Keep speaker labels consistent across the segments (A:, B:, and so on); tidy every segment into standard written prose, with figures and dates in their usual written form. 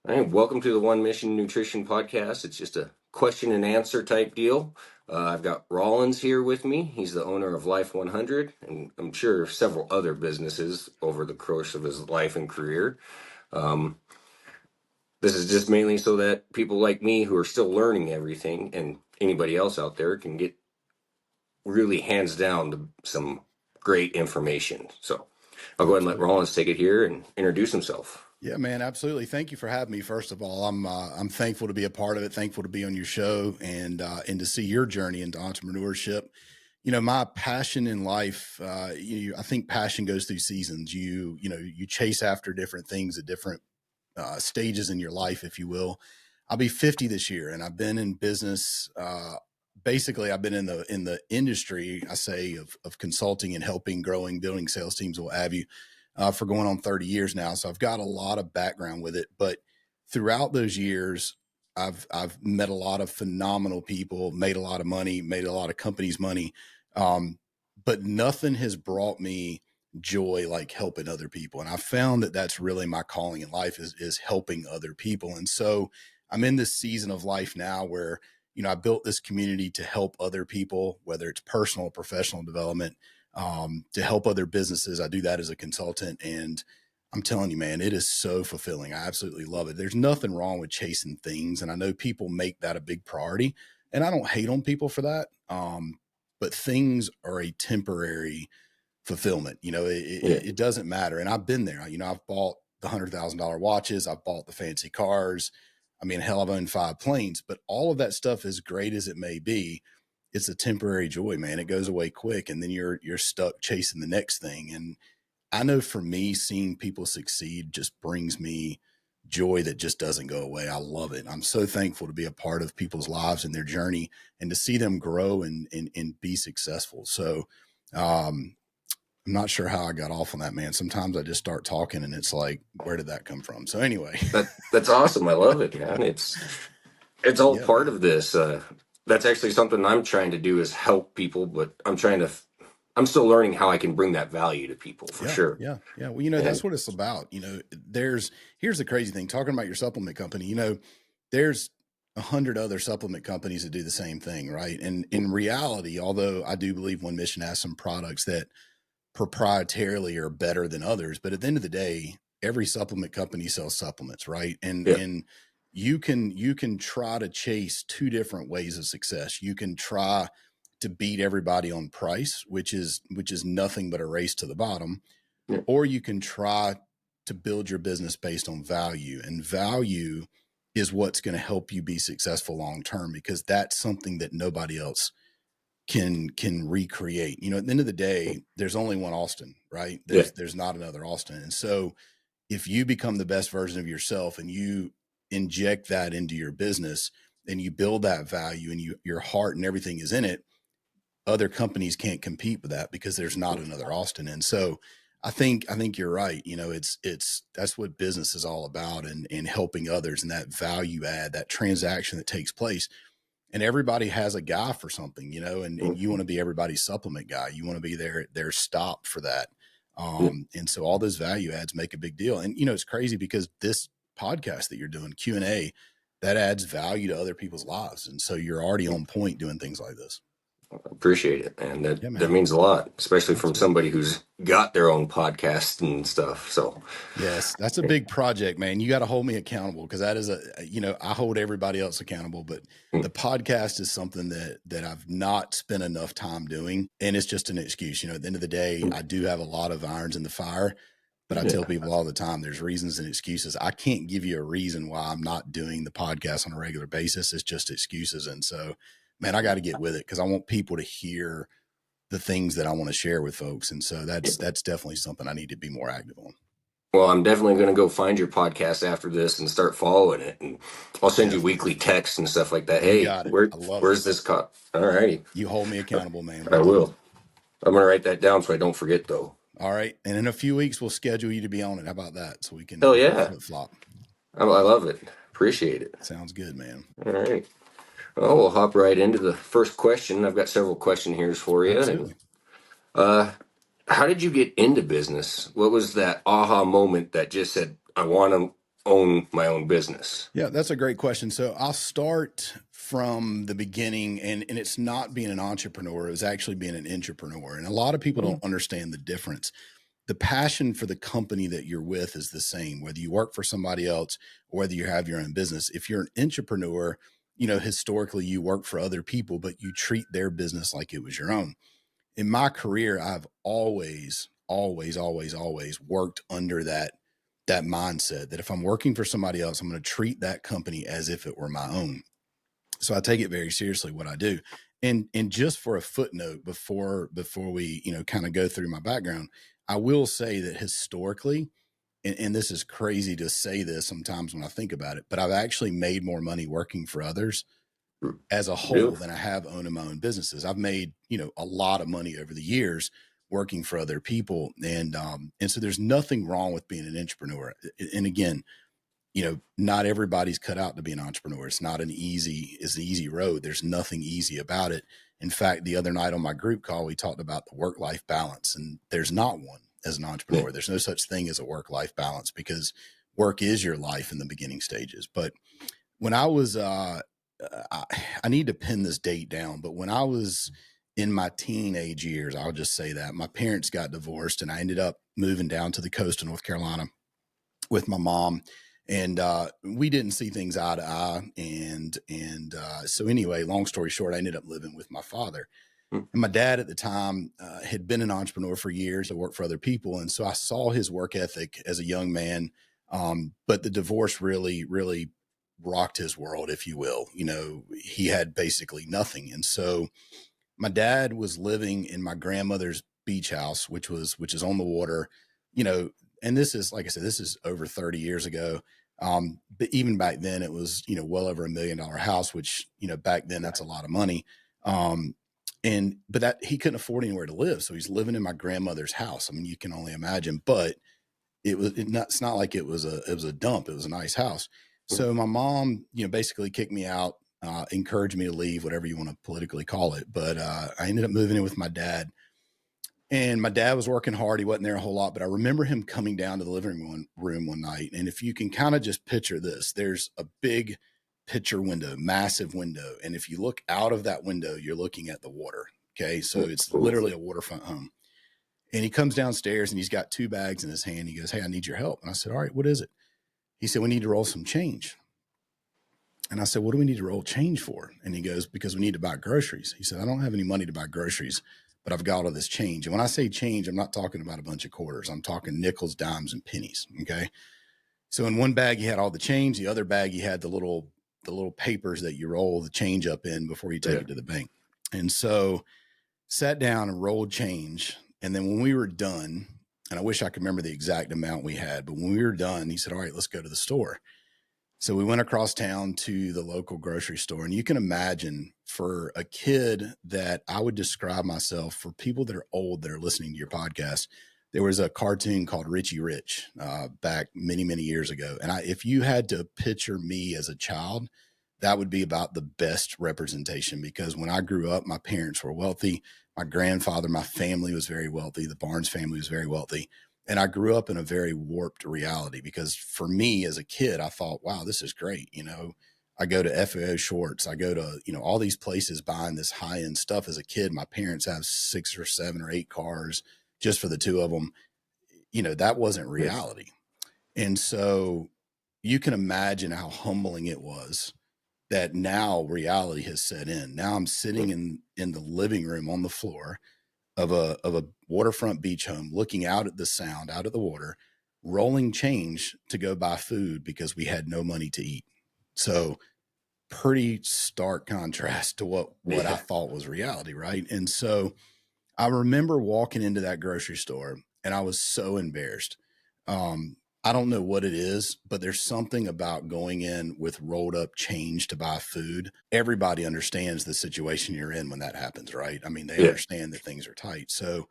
A: All right, welcome to the One Mission Nutrition Podcast. It's just a question and answer type deal. I've got Rawlings here with me. He's the owner of Life 100, and I'm sure several other businesses over the course of his life and career. Um, this is just mainly so that people like me who are still learning everything and anybody else out there can get really hands down to some great information. So I'll go ahead and let
B: Absolutely.
A: Rawlings take it here and introduce himself.
B: Yeah, man, absolutely. Thank you for having me. First of all, I'm thankful to be a part of it. Thankful to be on your show and to see your journey into entrepreneurship. My passion in life. I think passion goes through seasons. You chase after different things at different stages in your life, if you will. I'll be 50 this year, and I've been in business. Basically, I've been in the industry, I say, of consulting and helping, growing, building sales teams, what have you, for going on 30 years now. So I've got a lot of background with it. But throughout those years, I've met a lot of phenomenal people, made a lot of money, made a lot of companies money, but nothing has brought me joy like helping other people. And I found that that's really my calling in life is helping other people. And so I'm in this season of life now where I built this community to help other people, whether it's personal or professional development, to help other businesses. I do that as a consultant, and I'm telling you, man, it is so fulfilling. I absolutely love it. There's nothing wrong with chasing things, and I know people make that a big priority, and I don't hate on people for that. But things are a temporary fulfillment.
A: Yeah.
B: It doesn't matter, and I've been there. I've bought the $100,000 watches, I've bought the fancy cars. I mean, hell, I've owned 5 planes, but all of that stuff, as great as it may be, it's a temporary joy, man. It goes away quick, and then you're stuck chasing the next thing. And I know for me, seeing people succeed just brings me joy that just doesn't go away. I love it. I'm so thankful to be a part of people's lives and their journey and to see them grow and be successful. So, I'm not sure how I got off on that, man. Sometimes I just start talking and it's like, where did that come from? So anyway,
A: That's awesome. I love it, man. It's all
B: yeah,
A: part
B: man.
A: of this. That's actually something I'm trying to do is help people, but I'm still learning how I can bring that value to people for
B: Yeah,
A: sure.
B: yeah, yeah. Well, that's
A: And
B: what it's about. Here's the crazy thing, talking about your supplement company, there's 100 other supplement companies that do the same thing, right? And in reality, although I do believe One Mission has some products that proprietarily are better than others, but at the end of the day, every supplement company sells supplements, right? And
A: yeah,
B: and you can try to chase 2 different ways of success. You can try to beat everybody on price, which is nothing but a race to the bottom,
A: yeah,
B: or you can try to build your business based on value. And value is what's going to help you be successful long term, because that's something that nobody else can recreate. At the end of the day, there's only one Austin, right?
A: yeah,
B: There's not another Austin. And so if you become the best version of yourself and you inject that into your business and you build that value and your heart and everything is in it, other companies can't compete with that because there's not another Austin. And so I think you're right. It's that's what business is all about, and helping others, and that value add, that transaction that takes place. And everybody has a guy for something, and you want to be everybody's supplement guy. You want to be their stop for that.
A: yeah,
B: And so all those value adds make a big deal. And it's crazy because this podcast that you're doing, Q&A, that adds value to other people's lives. And so you're already on point doing things like this.
A: appreciate it, and that
B: Yeah,
A: that
B: man.
A: means a lot, especially from
B: Absolutely.
A: somebody who's got their own podcast and stuff. So,
B: Yes, that's a big project, man. You got to hold me accountable, because that is I hold everybody else accountable, but the podcast is something that I've not spent enough time doing, and it's just an excuse. At the end of the day, I do have a lot of irons in the fire, but I tell
A: yeah,
B: people all the time, there's reasons and excuses. I can't give you a reason why I'm not doing the podcast on a regular basis. It's just excuses. And so, man, I got to get with it because I want people to hear the things that I want to share with folks. And so
A: yeah.
B: that's definitely something I need to be more active on.
A: Well, I'm definitely going to go find your podcast after this and start following it. And I'll send you
B: Definitely.
A: weekly texts and stuff like that.
B: You
A: Hey,
B: got it. I love it.
A: where's this cut? All righty.
B: You hold me accountable, man.
A: I
B: We'll do it.
A: will. I'm going to write that down so I don't forget, though.
B: All right. And in a few weeks, we'll schedule you to be on it. How about that? So we can
A: Hell
B: we can
A: yeah.
B: flip flop.
A: I love it. Appreciate it.
B: Sounds good, man.
A: All right. Well, we'll hop right into the first question. I've got several question here for you. And
B: Absolutely.
A: uh, how did you get into business? What was that aha moment that just said, I want to own my own business?
B: Yeah, that's a great question. So I'll start from the beginning, and it's not being an entrepreneur, it was actually being an intrapreneur. And a lot of people don't understand the difference. The passion for the company that you're with is the same, whether you work for somebody else or whether you have your own business. If you're an intrapreneur, historically you work for other people, but you treat their business like it was your own. In my career, I've always worked under that mindset that if I'm working for somebody else, I'm going to treat that company as if it were my own. So I take it very seriously what I do. And just for a footnote before we, kind of go through my background, I will say that historically, and this is crazy to say this sometimes when I think about it, but I've actually made more money working for others as a whole
A: Really?
B: than I have owning my own businesses. I've made, a lot of money over the years working for other people. And so there's nothing wrong with being an entrepreneur. And again, not everybody's cut out to be an entrepreneur. It's not an easy road. There's nothing easy about it. In fact, the other night on my group call, we talked about the work-life balance, and there's not one as an
A: Yeah.
B: entrepreneur. There's no such thing as a work-life balance because work is your life in the beginning stages. But when I was, I need to pin this date down, but when I was in my teenage years, I'll just say that my parents got divorced and I ended up moving down to the coast of North Carolina with my mom. And we didn't see things eye to eye. So anyway, long story short, I ended up living with my father.
A: Mm.
B: And my dad at the time had been an entrepreneur for years. I worked for other people. And so I saw his work ethic as a young man. But the divorce really, really rocked his world, if you will. He had basically nothing. And so my dad was living in my grandmother's beach house, which is on the water, and this is, like I said, this is over 30 years ago. But even back then it was, well over $1 million house, which, back then that's a lot of money. But that he couldn't afford anywhere to live. So he's living in my grandmother's house. I mean, you can only imagine, but it's not like it was a dump. It was a nice house. So my mom, basically kicked me out, encouraged me to leave, whatever you want to politically call it. But I ended up moving in with my dad. And my dad was working hard. He wasn't there a whole lot, but I remember him coming down to the living room one night. And if you can kind of just picture this, there's a big picture window, massive window. And if you look out of that window, you're looking at the water. Okay. So it's literally a waterfront home. And he comes downstairs and he's got 2 bags in his hand. He goes, "Hey, I need your help." And I said, "All right, what is it?" He said, "We need to roll some change." And I said, "What do we need to roll change for?" And he goes, "Because we need to buy groceries." He said, "I don't have any money to buy groceries, but I've got all this change." And when I say change, I'm not talking about a bunch of quarters. I'm talking nickels, dimes, and pennies. Okay. So in one bag, he had all the change. The other bag, he had the little papers that you roll the change up in before you take it to the bank. And so sat down and rolled change. And then when we were done, and I wish I could remember the exact amount we had, but when we were done, he said, "All right, let's go to the store." So we went across town to the local grocery store. And you can imagine, for a kid that I would describe myself, for people that are old that are listening to your podcast, there was a cartoon called Richie Rich back many, many years ago. And if you had to picture me as a child, that would be about the best representation, because when I grew up, my parents were wealthy. My grandfather, my family was very wealthy. The Barnes family was very wealthy. And I grew up in a very warped reality, because for me as a kid, I thought, wow, this is great. I go to FAO Shorts. I go to, all these places buying this high end stuff as a kid. My parents have 6 or 7 or 8 cars just for the 2 of them. That wasn't reality. And so you can imagine how humbling it was that now reality has set in. Now I'm sitting in the living room on the floor of a waterfront beach home, looking out at the sound, out at the water, rolling change to go buy food because we had no money to eat. So pretty stark contrast to what I thought was reality, right? And so I remember walking into that grocery store and I was so embarrassed. I don't know what it is, but there's something about going in with rolled up change to buy food. Everybody understands the situation you're in when that happens, right? I mean, they understand that things are tight. So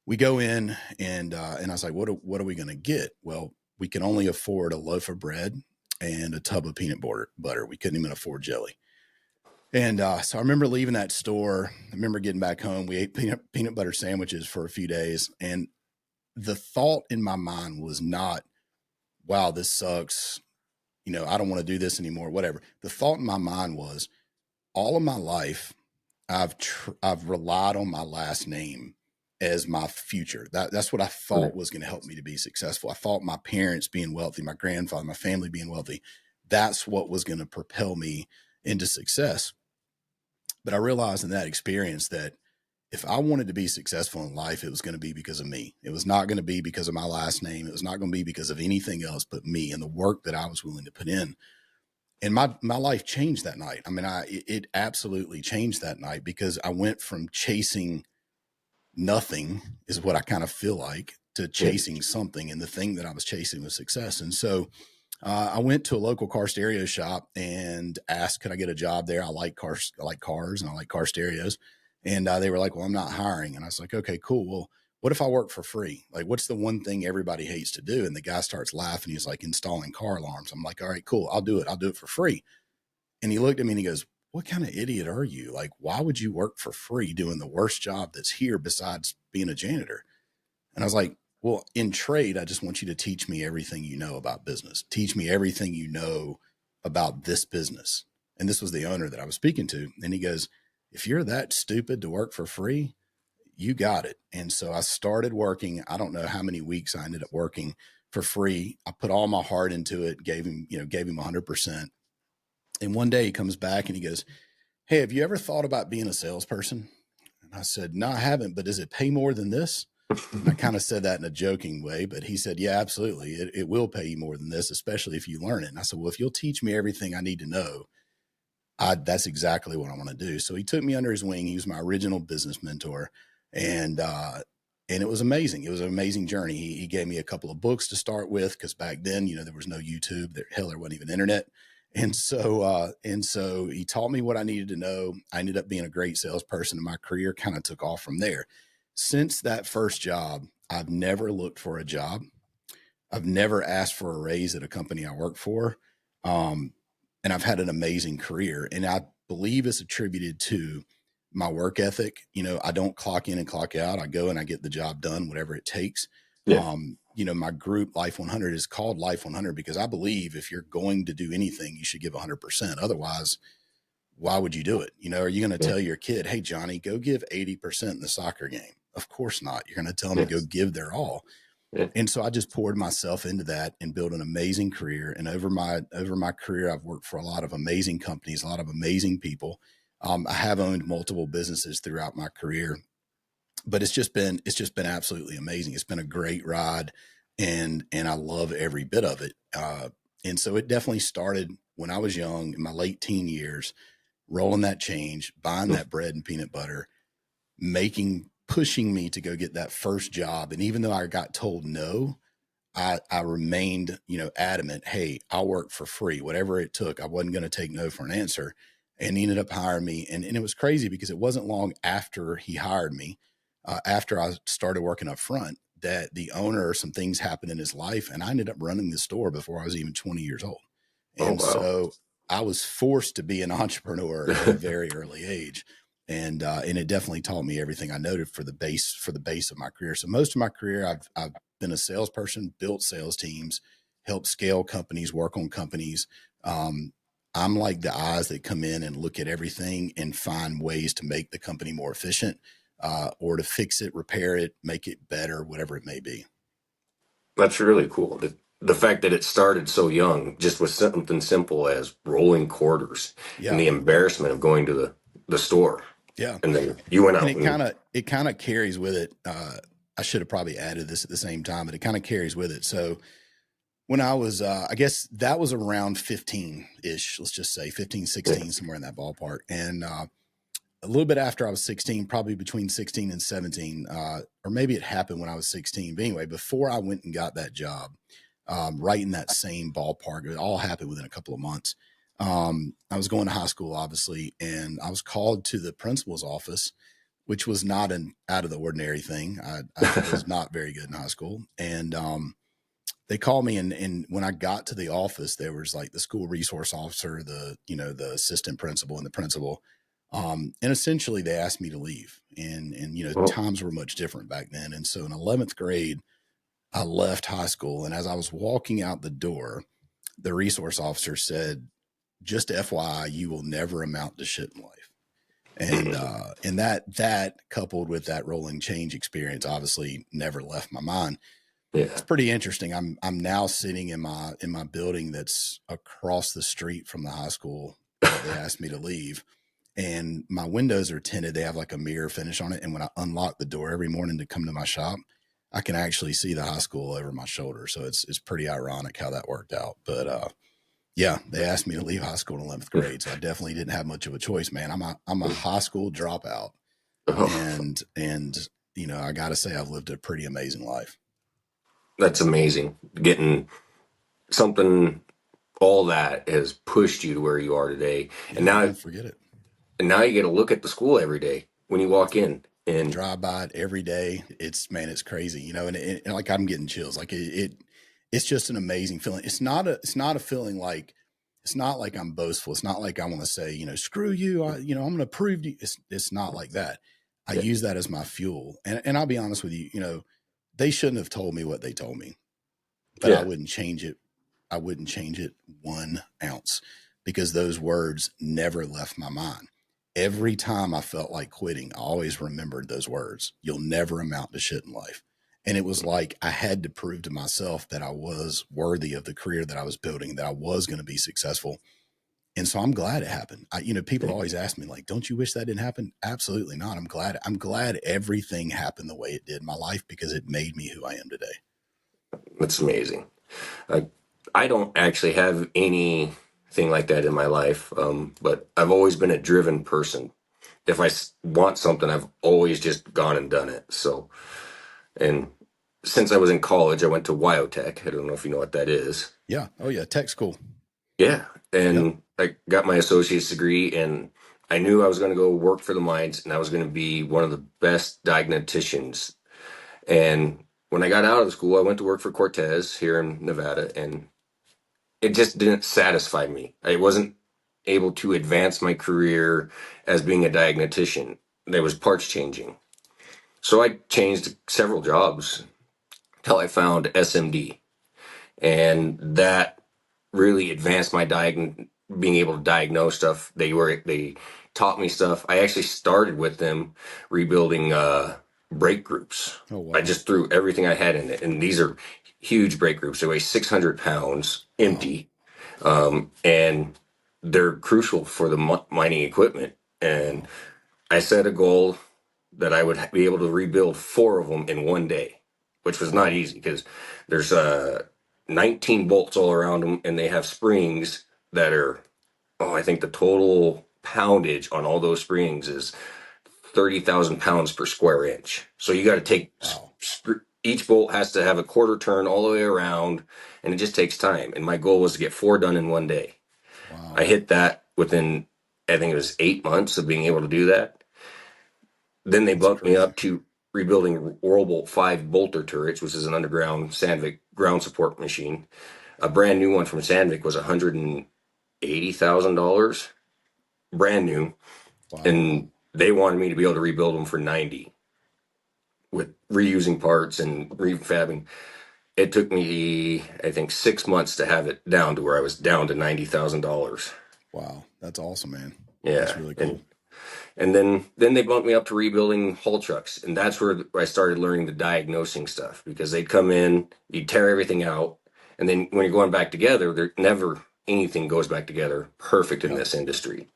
B: we go in and I was like, what are we going to get? Well, we can only afford a loaf of bread and a tub of peanut butter. We couldn't even afford jelly. And so I remember leaving that store. I remember getting back home. We ate peanut butter sandwiches for a few days. And the thought in my mind was not, wow, this sucks. I don't want to do this anymore, whatever. The thought in my mind was, all of my life, I've relied on my last name as my future. That's what I thought was going to help me to be successful. I thought my parents being wealthy, my grandfather, my family being wealthy, that's what was going to propel me into success. But I realized in that experience that if I wanted to be successful in life, it was going to be because of me. It was not going to be because of my last name. It was not going to be because of anything else but me and the work that I was willing to put in. And my life changed that night. I mean, it absolutely changed that night, because I went from chasing nothing, is what I kind of feel like, to chasing something. And the thing that I was chasing was success. And so I went to a local car stereo shop and asked, could I get a job there? I like cars and I like car stereos. And they were like, well, I'm not hiring. And I was like, okay, cool. Well, what if I work for free? Like, what's the one thing everybody hates to do? And the guy starts laughing. He's like, installing car alarms. I'm like, all right, cool. I'll do it. I'll do it for free. And he looked at me and he goes, what kind of idiot are you? Like, why would you work for free doing the worst job that's here besides being a janitor? And I was like, well, in trade, I just want you to teach me everything you know about business. Teach me everything you know about this business. And this was the owner that I was speaking to. And he goes, if you're that stupid to work for free, you got it. And so I started working. I don't know how many weeks I ended up working for free. I put all my heart into it, gave him 100%. And one day he comes back and he goes, hey, have you ever thought about being a salesperson? And I said, no, I haven't, but does it pay more than this? And I kind of said that in a joking way, but he said, yeah, absolutely. It will pay you more than this, especially if you learn it. And I said, well, if you'll teach me everything I need to know, that's exactly what I want to do. So he took me under his wing. He was my original business mentor. And it was amazing. It was an amazing journey. He gave me a couple of books to start with, because back then, there was no YouTube. There wasn't even internet. And so he taught me what I needed to know. I ended up being a great salesperson, and my career kind of took off from there. Since that first job, I've never looked for a job. I've never asked for a raise at a company I work for. And I've had an amazing career. And I believe it's attributed to my work ethic. I don't clock in and clock out. I go and I get the job done, whatever it takes.
A: Yeah.
B: My group Life 100 is called Life 100 because I believe if you're going to do anything, you should give 100%. Otherwise, why would you do it? Are you going to tell your kid, hey, Johnny, go give 80% in the soccer game? Of course not. You're going to tell them to go give their all.
A: Yeah.
B: And so I just poured myself into that and built an amazing career. And over my career, I've worked for a lot of amazing companies, a lot of amazing people. I have owned multiple businesses throughout my career, but it's just been absolutely amazing. It's been a great ride, and I love every bit of it. And so it definitely started when I was young, in my late teen years, rolling that change, buying that bread and peanut butter, pushing me to go get that first job. And even though I got told no, I remained, adamant. Hey, I'll work for free, whatever it took. I wasn't going to take no for an answer. And he ended up hiring me. And it was crazy because it wasn't long after he hired me, after I started working up front, that the owner, some things happened in his life, and I ended up running the store before I was even 20 years old. And so I was forced to be an entrepreneur at a very early age. And it definitely taught me everything I noted for the base of my career. So most of my career, I've been a salesperson, built sales teams, helped scale companies, work on companies. I'm like the eyes that come in and look at everything and find ways to make the company more efficient, or to fix it, repair it, make it better, whatever it may be.
A: That's really cool. The fact that it started so young, just with something simple as rolling quarters, and
B: Yeah.
A: the embarrassment of going to the store.
B: Yeah.
A: And then you went
B: And
A: out.
B: it kind of carries with it. I should have probably added this at the same time, but it kind of carries with it. So when I was, I guess that was around 15 ish, let's just say 15, 16, somewhere in that ballpark. And, a little bit after I was 16, probably between 16 and 17, or maybe it happened when I was 16. But anyway, before I went and got that job, right in that same ballpark, it all happened within a couple of months. I was going to high school, obviously, and I was called to the principal's office, which was not an out of the ordinary thing. I was not very good in high school. And they called me, and when I got to the office, there was like the school resource officer, the assistant principal, and the principal. And essentially they asked me to leave, and times were much different back then. And so in 11th grade, I left high school. And as I was walking out the door, the resource officer said, just FYI, you will never amount to shit in life. And that coupled with that rolling change experience obviously never left my mind. It's
A: Yeah.
B: pretty interesting. I'm now sitting in my building that's across the street from the high school that they asked me to leave. And my windows are tinted. They have like a mirror finish on it. And when I unlock the door every morning to come to my shop, I can actually see the high school over my shoulder. So it's pretty ironic how that worked out. But yeah, they asked me to leave high school in 11th grade. So I definitely didn't have much of a choice, man. I'm a high school dropout.
A: Oh,
B: And you know, I got to say I've lived a pretty amazing life.
A: that's amazing. Getting something, all that has pushed you to where you are today. And
B: Yeah,
A: now,
B: man, forget it.
A: and now you get to look at the school every day when you walk in.
B: I
A: And
B: drive by it every day. It's, man, it's crazy, you know, and like I'm getting chills. Like it's just an amazing feeling. It's not a feeling like, it's not like I'm boastful. It's not like I want to say, you know, screw you. You know, I'm going to prove to you. It's not like that. I
A: yeah,
B: use that as my fuel. And I'll be honest with you, you know, they shouldn't have told me what they told me, but I
A: yeah,
B: wouldn't change it. I wouldn't change it 1 ounce because those words never left my mind. Every time I felt like quitting, I always remembered those words. You'll never amount to shit in life. And it was like I had to prove to myself that I was worthy of the career that I was building, that I was going to be successful. And so I'm glad it happened. You know, people always ask me like, don't you wish that didn't happen? Absolutely not. I'm glad everything happened the way it did in my life because it made me who I am today.
A: that's amazing. I, I don't actually have anything like that in my life, but I've always been a driven person. If I want something, I've always just gone and done it. So, and since I was in college, I went to Wyotech. I don't know if you know what that is.
B: Yeah. Oh yeah. Tech school.
A: Yeah.
B: Yep.
A: And I got my associate's degree, and I knew I was going to go work for the mines, and I was going to be one of the best diagnosticians. And when I got out of the school, I went to work for Cortez here in Nevada, and it just didn't satisfy me. I wasn't able to advance my career as being a diagnostician. There was parts changing. So I changed several jobs till I found SMD. And that really advanced my being able to diagnose stuff. They taught me stuff. I actually started with them rebuilding brake groups.
B: Oh
A: I
B: wow.
A: just threw everything I had in it, and these are huge brake groups. They weigh 600 pounds
B: Wow.
A: empty, and they're crucial for the mining equipment. And
B: Wow.
A: I set a goal that I would be able to rebuild 4 of them in 1 day, which was not
B: Wow.
A: easy because there's 19 bolts all around them, and they have springs that are, oh, I think the total poundage on all those springs is 30,000 pounds per square inch. So you got to take
B: Wow.
A: each bolt has to have a quarter turn all the way around, and it just takes time. And my goal was to get 4 done in 1 day. I
B: Wow.
A: hit that within, I think it was 8 months of being able to do that. Then they
B: That's
A: bumped me
B: crazy.
A: up to rebuilding Whirlbolt 5 bolter turrets, which is an underground Sandvik ground support machine. A brand new one from Sandvik was $180,000, brand new,
B: Wow.
A: and they wanted me to be able to rebuild them for 90 with reusing parts and refabbing. It took me, I think, 6 months to have it down to where I was down to $90,000.
B: Wow. That's awesome, man. That's
A: Yeah,
B: really cool.
A: and then they bumped me up to rebuilding haul trucks, and that's where I started learning the diagnosing stuff because they'd come in, you'd tear everything out, and then when you're going back together, there never anything goes back together perfect in
B: Yep.
A: this industry.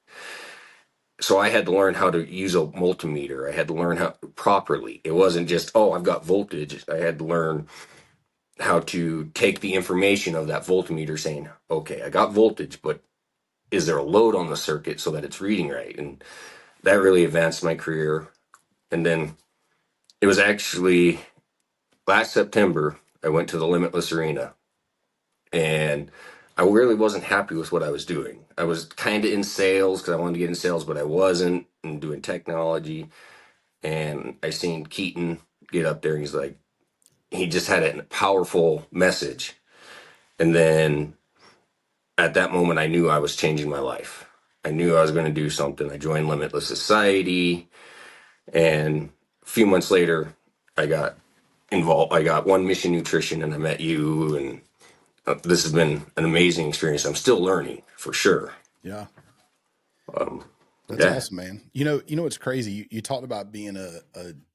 A: So I had to learn how to use a multimeter. I had to learn how properly. It wasn't just, oh, I've got voltage. I had to learn how to take the information of that voltmeter saying, okay, I got voltage, but is there a load on the circuit so that it's reading right? And that really advanced my career. And then it was actually last September, I went to the Limitless Arena, and I really wasn't happy with what I was doing. I was kind of in sales because I wanted to get in sales, but I wasn't, and doing technology. And I seen Keaton get up there, and he's like, he just had a powerful message. And then at that moment, I knew I was changing my life. I knew I was going to do something. I joined Limitless Society, and a few months later, I got involved. I got One Mission Nutrition, and I met you, and This has been an amazing experience. I'm still learning for sure.
B: Yeah.
A: Um,
B: That's
A: yeah.
B: awesome, man. What's crazy? You talked about being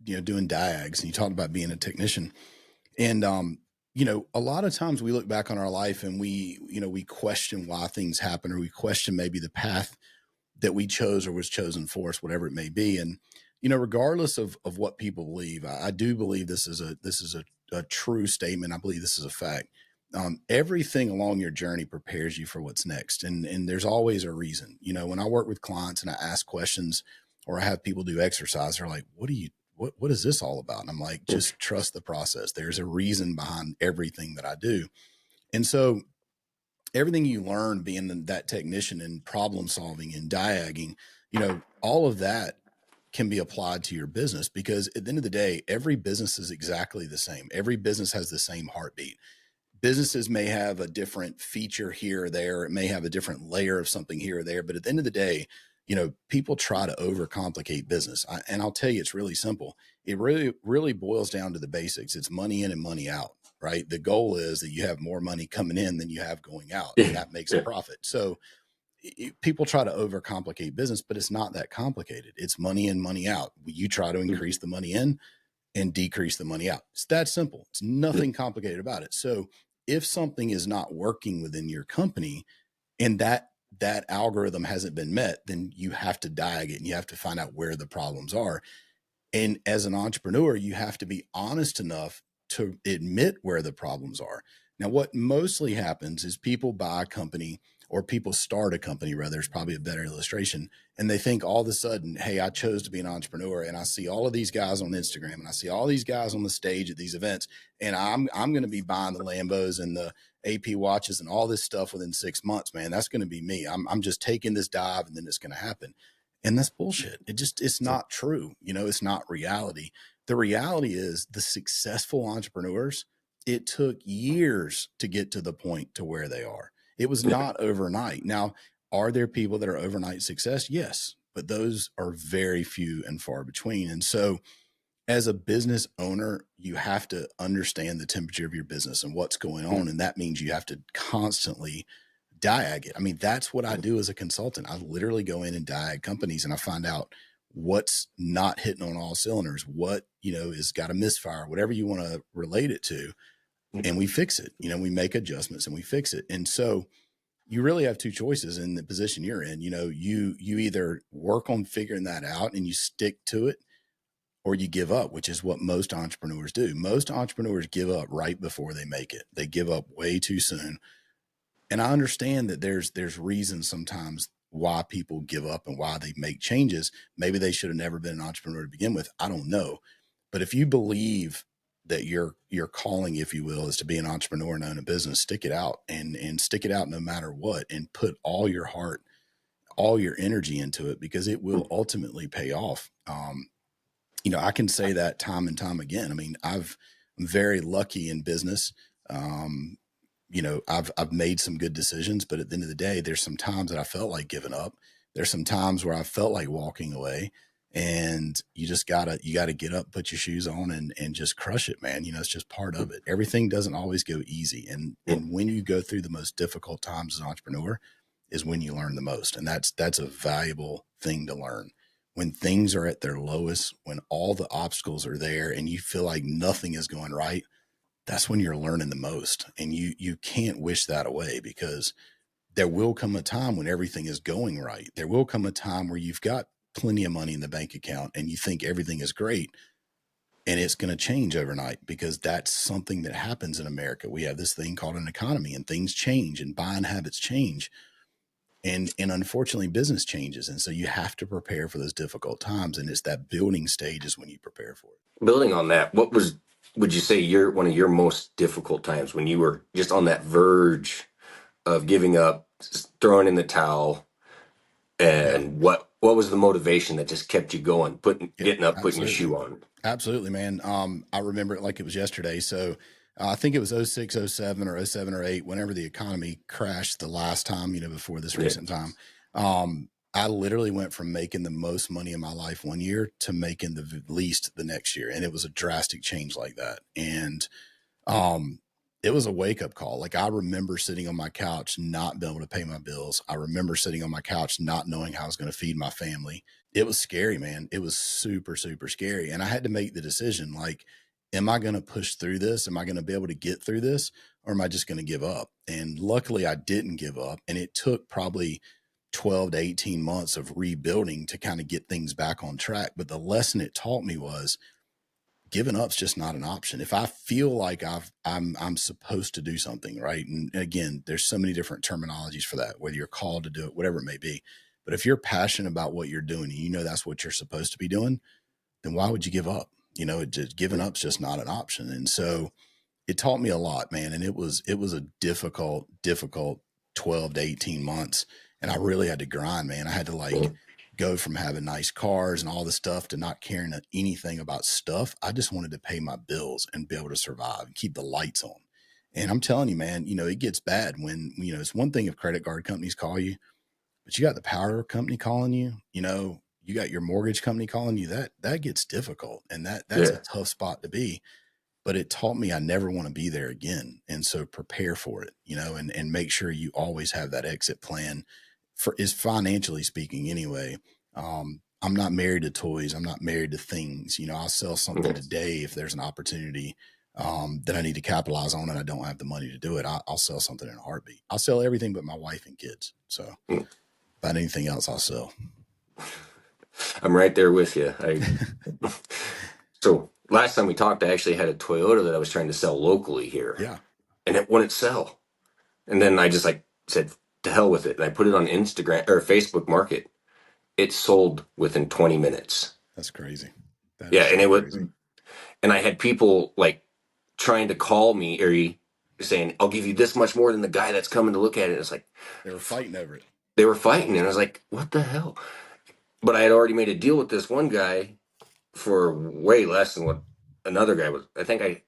B: doing diags, and you talked about being a technician. And, a lot of times we look back on our life and we question why things happen, or we question maybe the path that we chose or was chosen for us, whatever it may be. And, regardless of what people believe, I do believe this is a true statement. I believe this is a fact. Everything along your journey prepares you for what's next. And there's always a reason. When I work with clients and I ask questions, or I have people do exercise, they're like, what is this all about? And I'm like, just trust the process. There's a reason behind everything that I do. And so everything you learn being that technician and problem solving and diagging, all of that can be applied to your business, because at the end of the day, every business is exactly the same. Every business has the same heartbeat. Businesses may have a different feature here or there. It may have a different layer of something here or there. But at the end of the day, people try to overcomplicate business. And I'll tell you, it's really simple. It really, really boils down to the basics. It's money in and money out, right? The goal is that you have more money coming in than you have going out, and
A: Yeah.
B: that makes a profit. So people try to overcomplicate business, but it's not that complicated. It's money in, money out. You try to increase the money in and decrease the money out. It's that simple. It's nothing complicated about it. So if something is not working within your company, and that algorithm hasn't been met, then you have to diag it and you have to find out where the problems are. And as an entrepreneur, you have to be honest enough to admit where the problems are. Now, what mostly happens is people buy a company, or people start a company, rather, is probably a better illustration. And they think all of a sudden, hey, I chose to be an entrepreneur, and I see all of these guys on Instagram, and I see all these guys on the stage at these events, and I'm going to be buying the Lambos and the AP watches and all this stuff within 6 months, man. That's going to be me. I'm just taking this dive, and then it's going to happen. And that's bullshit. It's not true. It's not reality. The reality is the successful entrepreneurs, it took years to get to the point to where they are. It was not overnight. Now, are there people that are overnight success? Yes, but those are very few and far between. And so as a business owner, you have to understand the temperature of your business and what's going on. And that means you have to constantly diag it. I mean, that's what I do as a consultant. I literally go in and diag companies, and I find out what's not hitting on all cylinders, what, is got a misfire, whatever you want to relate it to. And we fix it. We make adjustments and we fix it. And so you really have two choices in the position you're in. You either work on figuring that out and you stick to it, or you give up, which is what most entrepreneurs do. Most entrepreneurs give up right before they make it. They give up way too soon. And I understand that there's reasons sometimes why people give up and why they make changes. Maybe they should have never been an entrepreneur to begin with. I don't know. But if you believe that your calling, if you will, is to be an entrepreneur and own a business, stick it out and stick it out no matter what, and put all your heart, all your energy into it, because it will ultimately pay off. I can say that time and time again. I mean, I'm very lucky in business. Um, I've made some good decisions, but at the end of the day, there's some times that I felt like giving up. There's some times where I felt like walking away, and you gotta get up, put your shoes on, and just crush it, man. It's just part of it. Everything doesn't always go easy. And when you go through the most difficult times as an entrepreneur is when you learn the most. And that's a valuable thing to learn. When things are at their lowest, when all the obstacles are there and you feel like nothing is going right, that's when you're learning the most. And you can't wish that away, because there will come a time when everything is going right. There will come a time where you've got plenty of money in the bank account and you think everything is great, and it's going to change overnight, because that's something that happens in America. We have this thing called an economy, and things change and buying habits change. And unfortunately business changes. And so you have to prepare for those difficult times. And it's that building stage is when you prepare for it.
A: Building on that, would you say one of your most difficult times when you were just on that verge of giving up, just throwing in the towel,
B: Yeah.
A: and what was the motivation that just kept you going,
B: Yeah,
A: getting up, putting your
B: absolutely.
A: shoe on?
B: Absolutely, man. I remember it like it was yesterday. So I think it was 06, 07, or 07 or 08, whenever the economy crashed the last time, before this
A: Yeah.
B: recent time. I literally went from making the most money in my life one year to making the least the next year. And it was a drastic change like that. And um, it was a wake up call. Like, I remember sitting on my couch, not being able to pay my bills. I remember sitting on my couch, not knowing how I was going to feed my family. It was scary, man. It was super, super scary. And I had to make the decision, like, am I going to push through this? Am I going to be able to get through this? Or am I just going to give up? And luckily I didn't give up. And it took probably 12 to 18 months of rebuilding to kind of get things back on track. But the lesson it taught me was, giving up's just not an option. If I feel like I'm supposed to do something, right? And again, there's so many different terminologies for that, whether you're called to do it, whatever it may be. But if you're passionate about what you're doing and you know that's what you're supposed to be doing, then why would you give up? Giving up's just not an option. And so it taught me a lot, man. And it was a difficult 12 to 18 months. And I really had to grind, man. I had to go from having nice cars and all this stuff to not caring anything about stuff. I just wanted to pay my bills and be able to survive and keep the lights on. And I'm telling you, man, it gets bad when, it's one thing if credit card companies call you, but you got the power company calling you, you got your mortgage company calling you. That gets difficult. And that's a tough spot to be. But it taught me I never want to be there again. And so prepare for it, and make sure you always have that exit plan is financially speaking anyway. I'm not married to toys. I'm not married to things. I'll sell something today if there's an opportunity that I need to capitalize on and I don't have the money to do it. I'll sell something in a heartbeat. I'll sell everything but my wife and kids. So about anything else I'll sell.
A: I'm right there with you. So last time we talked, I actually had a Toyota that I was trying to sell locally here.
B: Yeah.
A: And it wouldn't sell. And then I just said, to hell with it. And I put it on Instagram or Facebook Market. It sold within 20 minutes.
B: That's crazy.
A: And it was crazy. And I had people trying to call me or saying, I'll give you this much more than the guy that's coming to look at it. It's like
B: they were fighting over it.
A: They were fighting. And I was like, what the hell? But I had already made a deal with this one guy for way less than what another guy was. I think I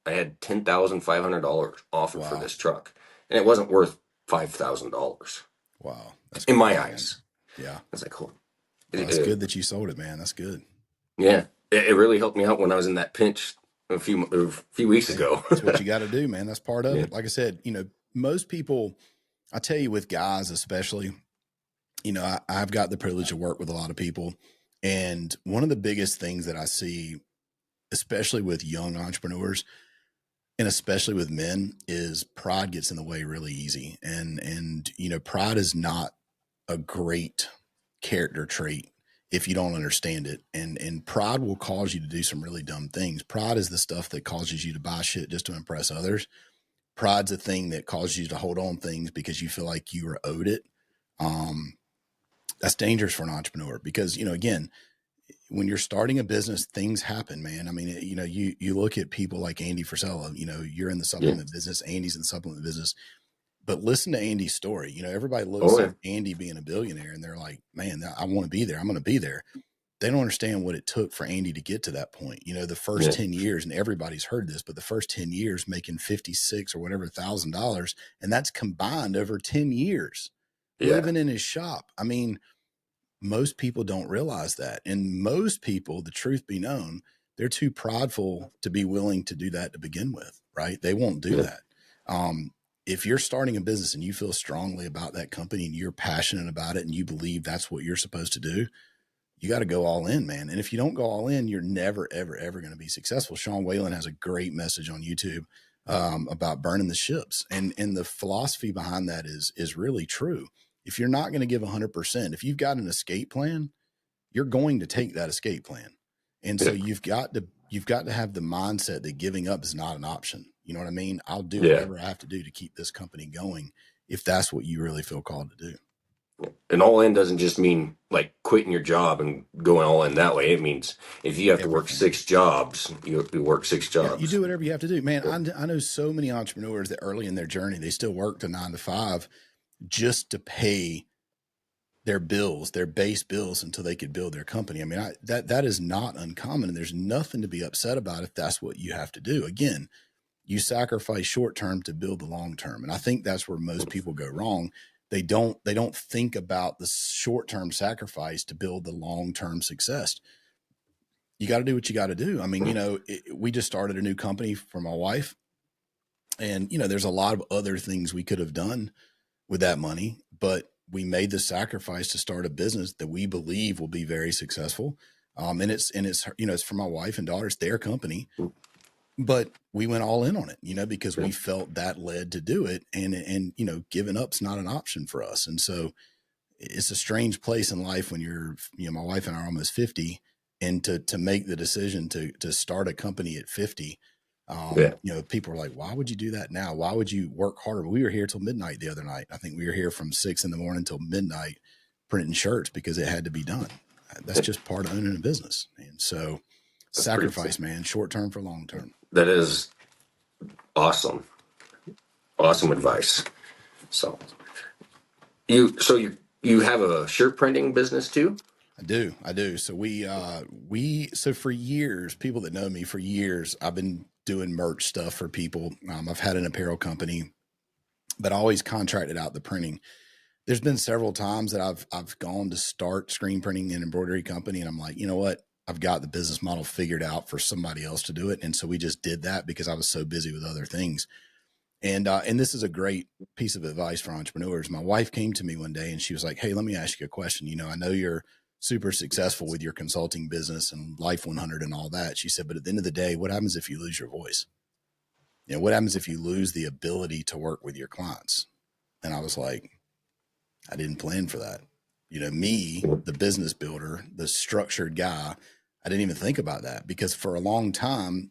A: had $10,500 offered for this truck, and it wasn't worth $5,000.
B: Wow, that's
A: in my eyes.
B: Yeah,
A: that's cool.
B: Well, that's good that you sold it, man. That's good.
A: Yeah, it really helped me out when I was in that pinch a few weeks ago.
B: That's what you got to do, man. That's part of it. Like I said, most people, I tell you, with guys especially, I've got the privilege to work with a lot of people. And one of the biggest things that I see, especially with young entrepreneurs and especially with men, is pride gets in the way really easy. And pride is not a great character trait if you don't understand it. And pride will cause you to do some really dumb things. Pride is the stuff that causes you to buy shit just to impress others. Pride's a thing that causes you to hold on things because you feel like you are owed it. That's dangerous for an entrepreneur because, again, when you're starting a business, things happen, man. I mean, you look at people like Andy Frisella, you're in the supplement business, Andy's in the supplement business, but listen to Andy's story. Everybody looks at Andy being a billionaire and they're like, man, I want to be there. I'm going to be there. They don't understand what it took for Andy to get to that point. The first 10 years, and everybody's heard this, but the first 10 years making 56 or whatever $1,000, and that's combined over 10 years living in his shop. I mean, most people don't realize that. And most people, the truth be known, they're too prideful to be willing to do that to begin with, right? They won't do that. If you're starting a business and you feel strongly about that company and you're passionate about it and you believe that's what you're supposed to do, you got to go all in, man. And if you don't go all in, you're never, ever, ever going to be successful. Sean Whalen has a great message on YouTube about burning the ships. And the philosophy behind that is really true. If you're not going to give 100%, if you've got an escape plan, you're going to take that escape plan. And so you've got to have the mindset that giving up is not an option. You know what I mean? I'll do whatever I have to do to keep this company going if that's what you really feel called to do.
A: And all in doesn't just mean quitting your job and going all in that way. It means if you have to work 6 jobs, you work 6 jobs.
B: Yeah, you do whatever you have to do, man. I know so many entrepreneurs that early in their journey, they still work to 9 to 5 just to pay their bills, their base bills, until they could build their company. I mean, that is not uncommon, and there's nothing to be upset about if that's what you have to do. Again, you sacrifice short term to build the long term, and I think that's where most people go wrong. They don't think about the short term sacrifice to build the long term success. You got to do what you got to do. I mean, we just started a new company for my wife. And, there's a lot of other things we could have done with that money, but we made the sacrifice to start a business that we believe will be very successful. And it's, it's for my wife and daughter, it's their company, but we went all in on it, because we felt that led to do it. And, giving up's not an option for us. And so it's a strange place in life when you're, my wife and I are almost 50, and to make the decision to start a company at 50.
A: Yeah.
B: People are like, why would you do that now? Why would you work harder? We were here till midnight the other night. I think we were here from 6 a.m. till midnight printing shirts because it had to be done. That's just part of owning a business. And so sacrifice, man, short term for long term.
A: That is awesome. Awesome advice. So you have a shirt printing business too?
B: I do. So for years, people that know me for years, I've been doing merch stuff for people. I've had an apparel company, but I always contracted out the printing. There's been several times that I've gone to start screen printing and embroidery company, and I'm like, you know what? I've got the business model figured out for somebody else to do it. And so we just did that because I was so busy with other things. And this is a great piece of advice for entrepreneurs. My wife came to me one day and she was like, hey, let me ask you a question. I know you're super successful with your consulting business and Life 100 and all that. She said, but at the end of the day, what happens if you lose your voice? What happens if you lose the ability to work with your clients? And I was like, I didn't plan for that. Me, the business builder, the structured guy, I didn't even think about that because for a long time,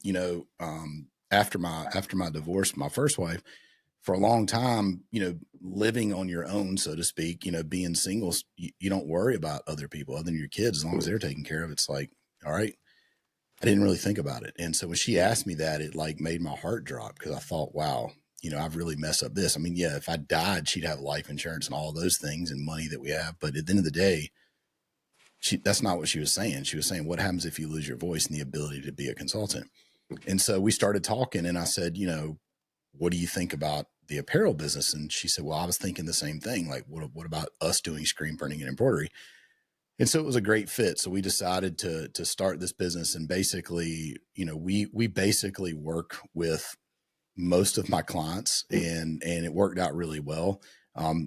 B: after my divorce, my first wife, for a long time, living on your own, so to speak, being single, you don't worry about other people other than your kids. As long as they're taken care of, it's like, all right, I didn't really think about it. And so when she asked me that, it like made my heart drop because I thought, wow, I've really messed up this. I mean, yeah, if I died, she'd have life insurance and all those things and money that we have. But at the end of the day, that's not what she was saying. She was saying, what happens if you lose your voice and the ability to be a consultant? And so we started talking and I said, what do you think about the apparel business? And she said, well, I was thinking the same thing. Like, what about us doing screen printing and embroidery? And so it was a great fit. So we decided to start this business. And basically, we basically work with most of my clients and it worked out really well.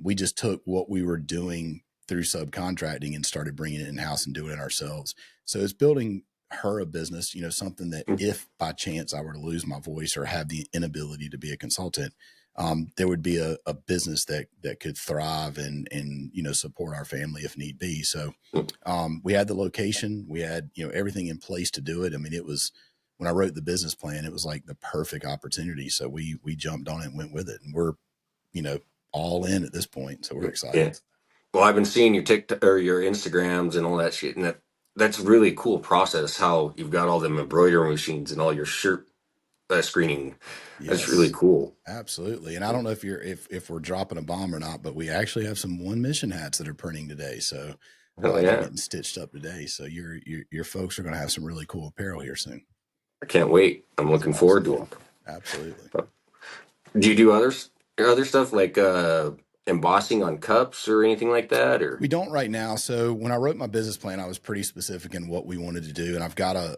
B: We just took what we were doing through subcontracting and started bringing it in house and doing it ourselves. So it's building her a business, something that if by chance I were to lose my voice or have the inability to be a consultant, there would be a business that could thrive and support our family if need be. So we had the location, we had everything in place to do it. I mean, it was when I wrote the business plan, it was like the perfect opportunity. So we jumped on it and went with it, and we're all in at this point. So we're excited.
A: Yeah. Well, I've been seeing your TikTok or your Instagrams and all that shit, and that's really cool process. How you've got all them embroidery machines and all your shirt screening. That's really
B: Yes,
A: cool.
B: absolutely. And I don't know if we're dropping a bomb or not, but we actually have some One Mission hats that are printing today. So
A: Hell
B: they're
A: yeah!
B: getting stitched up today. So your folks are going to have some really cool apparel here soon.
A: I can't wait. I'm
B: It's
A: looking
B: awesome,
A: forward to
B: man.
A: them.
B: Absolutely.
A: Do you do other stuff like embossing on cups or anything like that? Or
B: We don't right now. So when I wrote my business plan, I was pretty specific in what we wanted to do. And I've got a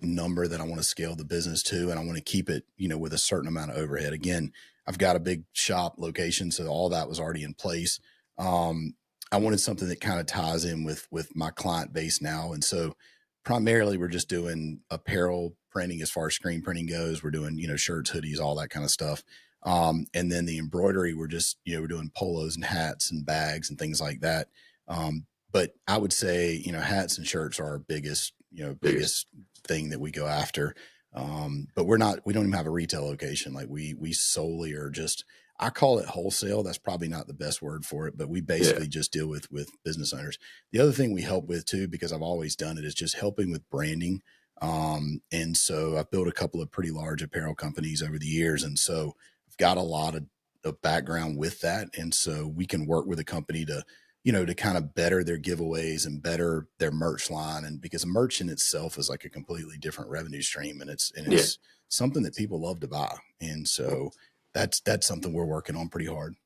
B: number that I want to scale the business to, and I want to keep it, with a certain amount of overhead. Again, I've got a big shop location. So all that was already in place. I wanted something that kind of ties in with my client base now. And so primarily we're just doing apparel printing as far as screen printing goes. We're doing, shirts, hoodies, all that kind of stuff. And then the embroidery, we're just, we're doing polos and hats and bags and things like that. But I would say, hats and shirts are our biggest thing that we go after. But we don't even have a retail location. Like we solely are just, I call it wholesale. That's probably not the best word for it, but we basically just deal with business owners. The other thing we help with too, because I've always done it, is just helping with branding. And so I've built a couple of pretty large apparel companies over the years. And so I've got a lot of background with that. And so we can work with a company to, to kind of better their giveaways and better their merch line. And because merch in itself is like a completely different revenue stream, and it's something that people love to buy. And so that's something we're working on pretty hard.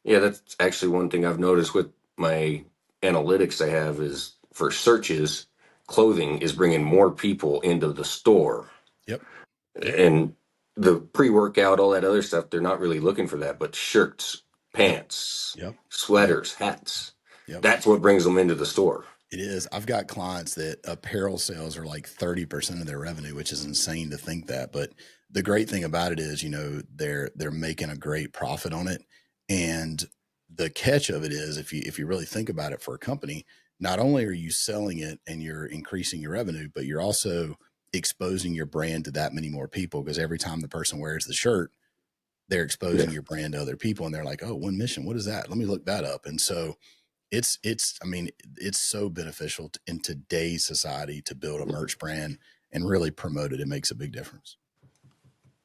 A: Yeah, that's actually one thing I've noticed with my analytics I have is for searches, clothing is bringing more people into the store.
B: Yep. Yep.
A: And the pre-workout, all that other stuff, they're not really looking for that, but shirts,
B: Yep.
A: pants,
B: Yep. Yep.
A: sweaters, hats.
B: Yep.
A: That's what brings them into the store.
B: It is. I've got clients that apparel sales are like 30% of their revenue, which is insane to think that. But the great thing about it is, they're making a great profit on it. And the catch of it is, if you really think about it for a company, not only are you selling it and you're increasing your revenue, but you're also exposing your brand to that many more people, because every time the person wears the shirt, they're exposing
A: Yeah.
B: your brand to other people, and they're like, oh, One Mission, what is that? Let me look that up. And so I mean, it's so beneficial in today's society to build a merch brand and really promote it. It makes a big difference.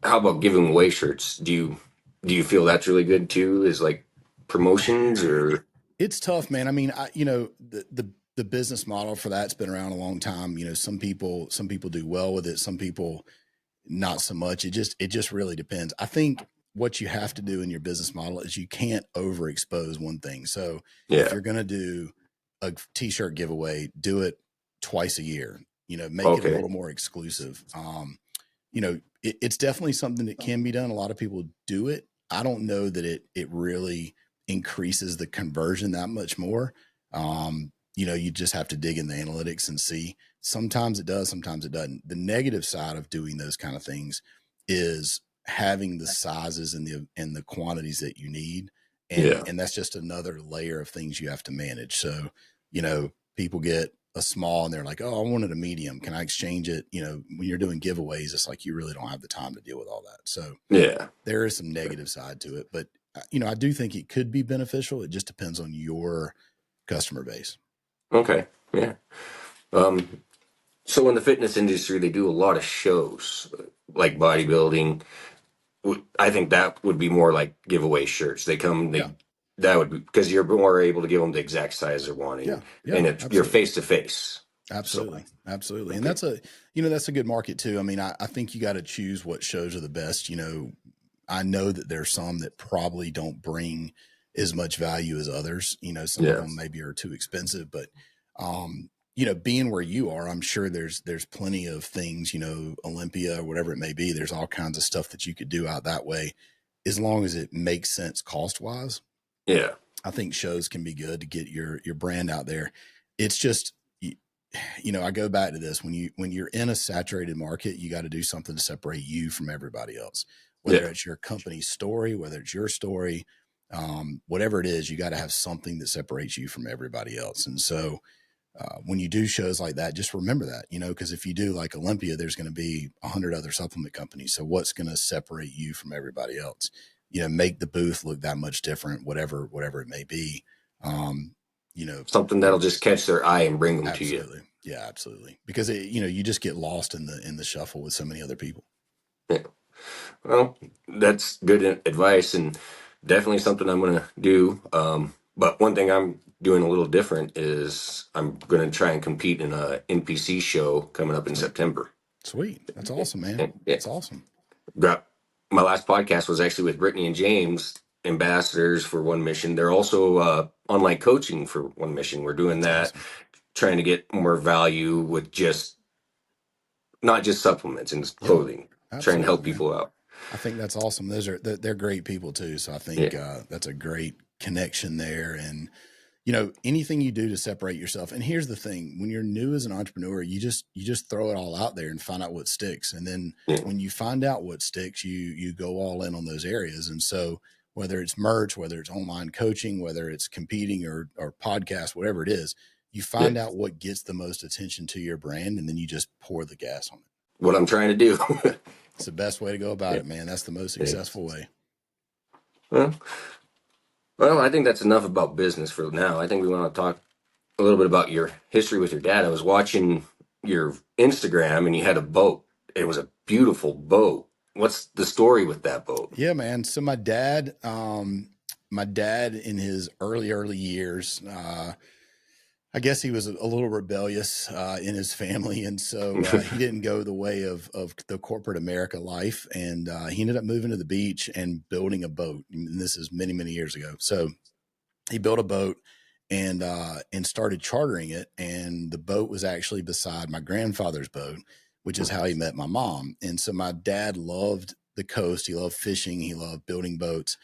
A: How about giving away shirts? Do you feel that's really good too? Is like promotions or
B: It's tough, man. I mean, the business model for that's been around a long time. Some people do well with it. Some people not so much. It just really depends. I think what you have to do in your business model is you can't overexpose one thing. So if
A: yeah?
B: you're going to do a t-shirt giveaway, do it twice a year, make it a
A: Okay.
B: little more exclusive. It's definitely something that can be done. A lot of people do it. I don't know that it really increases the conversion that much more. You just have to dig in the analytics and see. Sometimes it does, sometimes it doesn't. The negative side of doing those kind of things is having the sizes and the quantities that you need. And
A: Yeah.
B: and that's just another layer of things you have to manage. So, people get a small and they're like, oh, I wanted a medium. Can I exchange it? When you're doing giveaways, it's like you really don't have the time to deal with all that. So
A: Yeah.
B: there is some negative side to it, but I do think it could be beneficial. It just depends on your customer base.
A: Okay. Yeah. Um, so in the fitness industry, they do a lot of shows like bodybuilding. I think that would be more like giveaway shirts. They come,
B: Yeah.
A: that would be because you're more able to give them the exact size they're
B: Yeah.
A: wanting,
B: Yeah.
A: and you're
B: Absolutely.
A: face to face. So,
B: Absolutely. Absolutely. And
A: okay.
B: that's a good market too. I mean, I think you got to choose what shows are the best. I know that there's some that probably don't bring as much value as others. Some of
A: Yeah.
B: them maybe are too expensive, but, being where you are, I'm sure there's plenty of things, Olympia or whatever it may be. There's all kinds of stuff that you could do out that way, as long as it makes sense cost wise.
A: Yeah.
B: I think shows can be good to get your brand out there. It's just, I go back to this, when you're in a saturated market, you got to do something to separate you from everybody else, whether
A: Yeah.
B: it's your company's story, whether it's your story, whatever it is, you got to have something that separates you from everybody else. And so, when you do shows like that, just remember that, because if you do like Olympia, there's going to be 100 other supplement companies. So what's going to separate you from everybody else? Make the booth look that much different, whatever it may be. Um,
A: Something that'll just catch their eye and bring them to you.
B: Absolutely. Yeah, absolutely. Because you just get lost in the shuffle with so many other people.
A: Yeah. Well, that's good advice and definitely something I'm going to do. But one thing I'm doing a little different is I'm going to try and compete in a NPC show coming up in
B: Sweet.
A: September.
B: Sweet. That's awesome, man.
A: Yeah. Yeah.
B: That's awesome.
A: My last podcast was actually with Brittany and James, ambassadors for One Mission. They're also online coaching for One Mission. We're doing
B: That's
A: that,
B: awesome.
A: trying to get more value with just not just supplements and
B: Yeah,
A: clothing, trying to
B: absolutely,
A: help
B: man.
A: people out.
B: I think that's awesome. They're great people too. So I think
A: Yeah.
B: that's a great connection there. And anything you do to separate yourself. And here's the thing: when you're new as an entrepreneur, you just throw it all out there and find out what sticks. And then
A: Yeah.
B: when you find out what sticks, you go all in on those areas. And so whether it's merch, whether it's online coaching, whether it's competing or podcast, whatever it is, you
A: Yeah.
B: find out what gets the most attention to your brand, and then you just pour the gas on it.
A: What I'm trying to do.
B: It's the best way to go about
A: Yeah.
B: it, man. That's the most
A: Yeah.
B: successful way.
A: Well, well, I think that's enough about business for now. I think we want to talk a little bit about your history with your dad. I was watching your Instagram and you had a boat. It was a beautiful boat. What's the story with that boat?
B: Yeah, man. So my dad in his early years, I guess he was a little rebellious in his family, and so he didn't go the way of the corporate America life, and he ended up moving to the beach and building a boat. And this is many years ago. So he built a boat and started chartering it, and the boat was actually beside my grandfather's boat, which is how he met my mom. And so my dad loved the coast. He loved fishing. He loved building boats.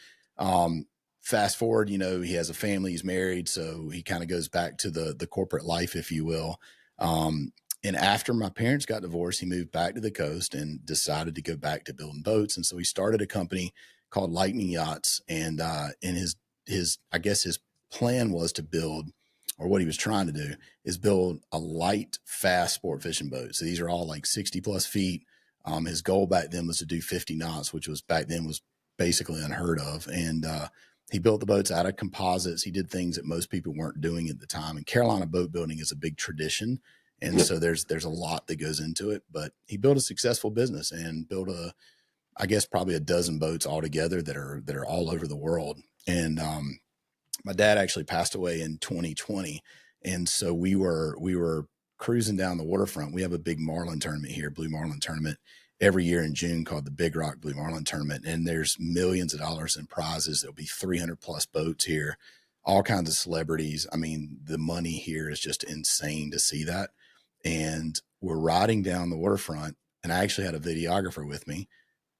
B: Fast forward, he has a family, he's married. So he kind of goes back to the corporate life, if you will. And after my parents got divorced, he moved back to the coast and decided to go back to building boats. And so he started a company called Lightning Yachts. And I guess his plan was to build, or what he was trying to do is build a light, fast sport fishing boat. So these are all like 60 plus feet. His goal back then was to do 50 knots, which was back then was basically unheard of. And, he built the boats out of composites. He did things that most people weren't doing at the time. And Carolina boat building is a big tradition. And so there's a lot that goes into it, but he built a successful business and built I guess probably a dozen boats altogether that are all over the world. And, my dad actually passed away in 2020. And so we were cruising down the waterfront. We have a big marlin tournament here, Blue Marlin tournament, every year in June called the Big Rock Blue Marlin Tournament. And there's millions of dollars in prizes. There'll be 300 plus boats here, all kinds of celebrities. I mean, the money here is just insane to see that. And we're riding down the waterfront, and I actually had a videographer with me,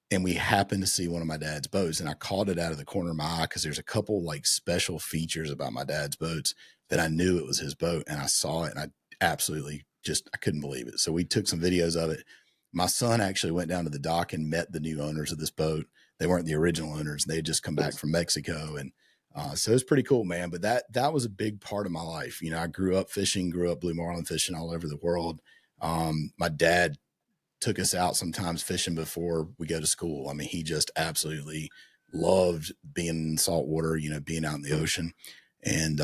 B: and we happened to see one of my dad's boats. And I caught it out of the corner of my eye because there's a couple like special features about my dad's boats that I knew it was his boat. And I saw it, and I absolutely I couldn't believe it. So we took some videos of it. My son actually went down to the dock and met the new owners of this boat. They weren't the original owners. They had just come back from Mexico. And so it's pretty cool, man. But that was a big part of my life. I grew up fishing, grew up blue marlin fishing all over the world. My dad took us out sometimes fishing before we go to school. I mean, he just absolutely loved being in salt water, being out in the ocean. And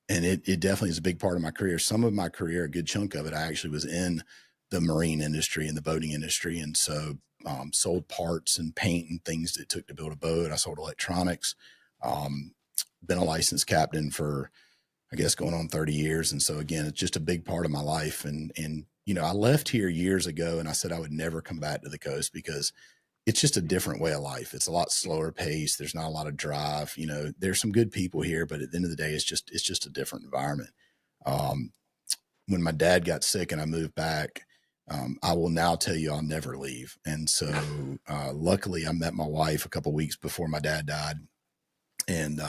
B: it definitely is a big part of my career. Some of my career, a good chunk of it, I actually was in the marine industry and the boating industry. And so sold parts and paint and things that it took to build a boat. I sold electronics, been a licensed captain for, I guess, going on 30 years. And so again, it's just a big part of my life. And I left here years ago, and I said I would never come back to the coast because it's just a different way of life. It's a lot slower pace. There's not a lot of drive. There's some good people here, but at the end of the day, it's just a different environment. When my dad got sick and I moved back, I will now tell you I'll never leave. And so luckily I met my wife a couple of weeks before my dad died. And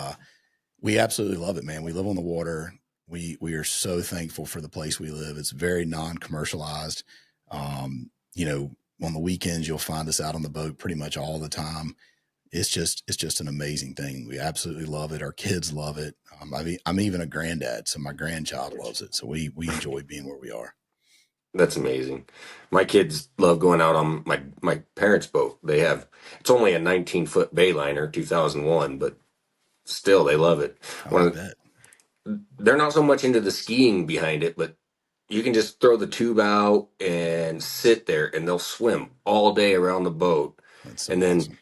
B: we absolutely love it, man. We live on the water. We are so thankful for the place we live. It's very non-commercialized. On the weekends, you'll find us out on the boat pretty much all the time. It's just an amazing thing. We absolutely love it. Our kids love it. I'm even a granddad, so my grandchild loves it. So we enjoy being where we are.
A: That's amazing. My kids love going out on my parents' boat. It's only a 19-foot Bayliner, 2001, but still they love it.
B: I bet.
A: They're not so much into the skiing behind it, but you can just throw the tube out and sit there and they'll swim all day around the boat.
B: That's so
A: and then
B: awesome.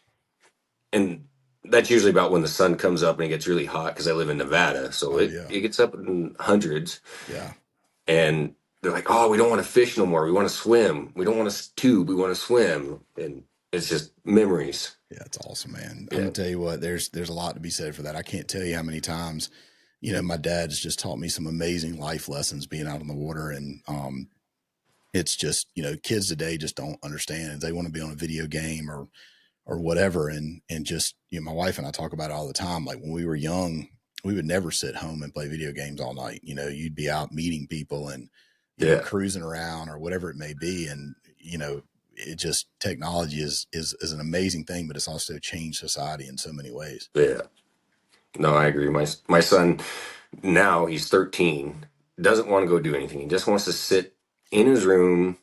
A: and that's usually about when the sun comes up and it gets really hot because I live in Nevada. So it gets up in hundreds.
B: Yeah.
A: And they're like, oh, we don't want to fish no more. We want to swim. We don't want to tube. We want to swim. And it's just memories.
B: Yeah, it's awesome, man.
A: Yeah.
B: I'm gonna tell you what, there's a lot to be said for that. I can't tell you how many times, my dad's just taught me some amazing life lessons being out on the water. And it's just, kids today just don't understand. They want to be on a video game or whatever. And just, my wife and I talk about it all the time. Like when we were young, we would never sit home and play video games all night. You'd be out meeting people and cruising around or whatever it may be. And, it just, technology is an amazing thing, but it's also changed society in so many ways.
A: Yeah. No, I agree. My son now, he's 13, doesn't want to go do anything. He just wants to sit in his room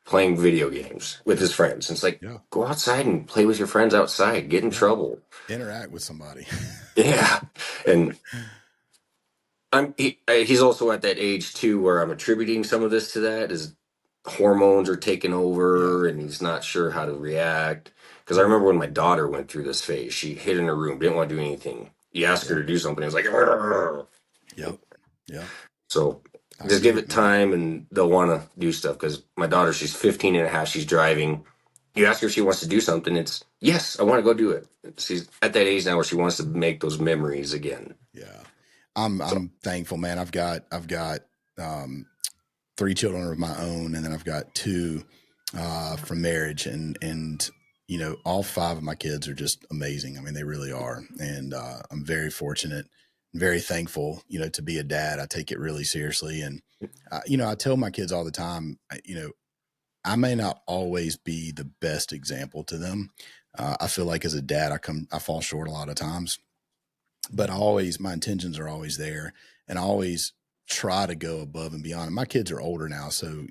A: playing video games with his friends. And it's like, go outside and play with your friends outside, get in trouble.
B: Interact with somebody.
A: Yeah. And he's also at that age too, where I'm attributing some of this to that is hormones are taking over and he's not sure how to react. Because I remember when my daughter went through this phase, she hid in her room, didn't want to do anything. You asked her to do something, it was like, "Argh."
B: Yeah.
A: So just give it time and they'll want to do stuff. Because my daughter, she's 15 and a half, she's driving. You ask her if she wants to do something, it's, yes, I want to go do it. She's at that age now where she wants to make those memories again.
B: Yeah. I'm thankful, man. I've got 3 children of my own, and then I've got 2 from marriage, and all 5 of my kids are just amazing. I mean, they really are. And I'm very fortunate, very thankful, to be a dad. I take it really seriously. And, I tell my kids all the time, I may not always be the best example to them. I feel like as a dad, I fall short a lot of times, but my intentions are always there, and I always try to go above and beyond. And my kids are older now, so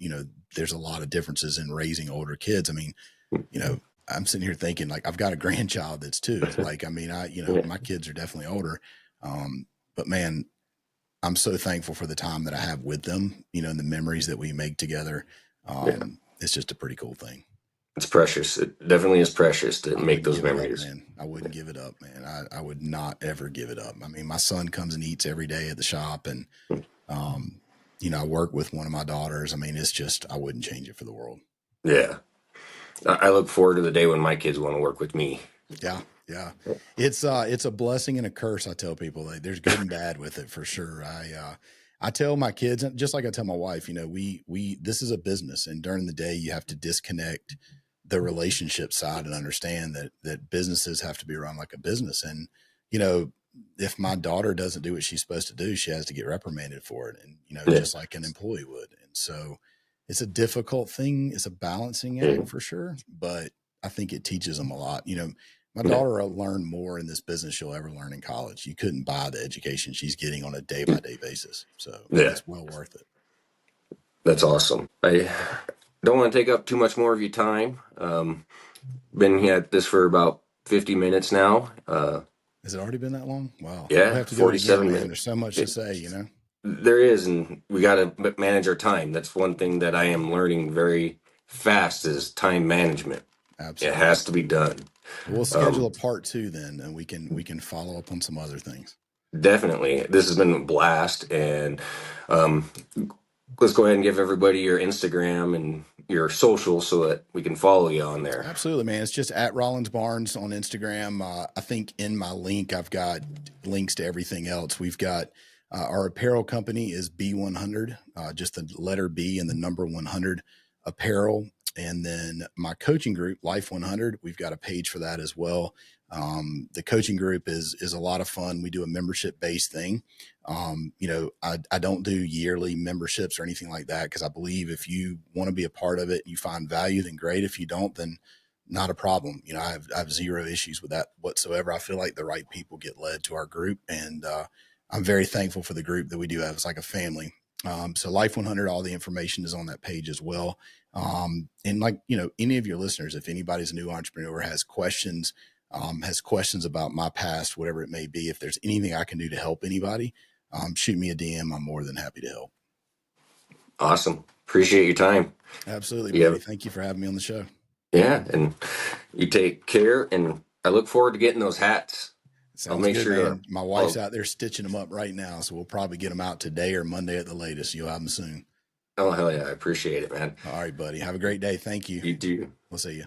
B: there's a lot of differences in raising older kids. I mean, I'm sitting here thinking like I've got a grandchild that's 2. Like, I mean, my kids are definitely older, but man, I'm so thankful for the time that I have with them. And the memories that we make together.
A: Yeah.
B: It's just a pretty cool thing.
A: It's precious. It definitely is precious to make those memories.
B: Man. I wouldn't give it up, man. I would not ever give it up. I mean, my son comes and eats every day at the shop, and I work with one of my daughters. I mean, it's just, I wouldn't change it for the world.
A: Yeah. I look forward to the day when my kids want to work with me.
B: Yeah. Yeah. It's a blessing and a curse. I tell people, like, there's good and bad with it for sure. I tell my kids, just like I tell my wife, this is a business, and during the day you have to disconnect the relationship side and understand that businesses have to be run like a business. And, if my daughter doesn't do what she's supposed to do, she has to get reprimanded for it. And, just like an employee would. And so it's a difficult thing. It's a balancing act for sure, but I think it teaches them a lot. My daughter will learn more in this business she'll ever learn in college. You couldn't buy the education she's getting on a day-by-day basis. So it's well worth it.
A: That's awesome. I don't want to take up too much more of your time. Been at this for about 50 minutes now.
B: Has it already been that long? Wow.
A: Yeah,
B: we'll have to
A: 47
B: do it again,
A: minutes.
B: man. There's so much to say,
A: There is, and we got to manage our time. That's one thing that I am learning very fast is time management.
B: Absolutely.
A: It has to be done.
B: We'll schedule a part 2 then, and we can follow up on some other things.
A: Definitely. This has been a blast, and let's go ahead and give everybody your Instagram and your social so that we can follow you on there.
B: Absolutely, man. It's just at Rawlings Barnes on Instagram. I think in my link, I've got links to everything else. We've got our apparel company is B100, just the letter B and the number 100 apparel. And then my coaching group, Life 100, we've got a page for that as well. The coaching group is a lot of fun. We do a membership based thing. I don't do yearly memberships or anything like that, because I believe if you want to be a part of it and you find value, then great. If you don't, then not a problem. I have zero issues with that whatsoever. I feel like the right people get led to our group, and I'm very thankful for the group that we do have. It's like a family. So Life 100, all the information is on that page as well. And like, any of your listeners, if anybody's a new entrepreneur, has questions about my past, whatever it may be, if there's anything I can do to help anybody, shoot me a DM. I'm more than happy to help.
A: Awesome. Appreciate your time.
B: Absolutely, buddy. Thank you for having me on the show.
A: Yeah. And you take care, and I look forward to getting those hats.
B: Sounds good, man. My wife's out there stitching them up right now, so we'll probably get them out today or Monday at the latest. You'll have them soon.
A: Oh, hell yeah. I appreciate it, man.
B: All right, buddy. Have a great day. Thank you.
A: You too.
B: We'll see you.